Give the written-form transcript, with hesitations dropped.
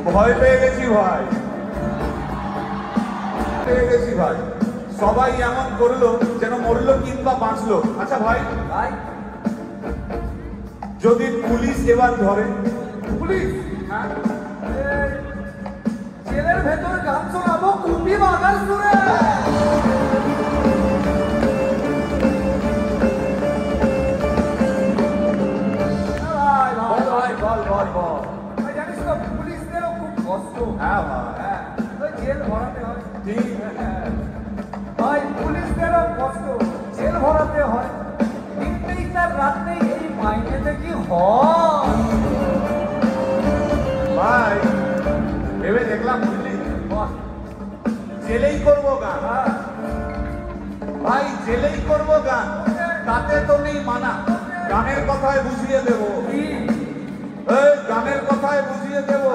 ভয় পেয়ে গেছি ভাই, পেয়ে গেছি ভাই। সবাই এমন করলো যেন মরলো কিংবা বাঁচলো। আচ্ছা ভাই, যদি পুলিশ এবার ধরে? পুলিশ? হ্যাঁ, জেলের ভেতর গান শোনাবো কুপি বাগান শুনে। জানিস তো পুলিশদেরও খুব কষ্ট। হ্যাঁ ভাই, হ্যাঁ, ওই জেল ভরাতে হয়। ঠিক। ভাই পুলিশদেরও কষ্ট, জেল ভরাতে হয়। দিনতেই তার রাত্রেই এই মাইনেতে কি হয় ভাই ভেবে দেখলাম, বুঝলি, জেলেই করবো গান। ভাই জেলেই করবো গান, তাতে তো নেই মানা। গানের কথায় বুঝিয়ে দেবো, গানের কথায় বুঝিয়ে দেবো।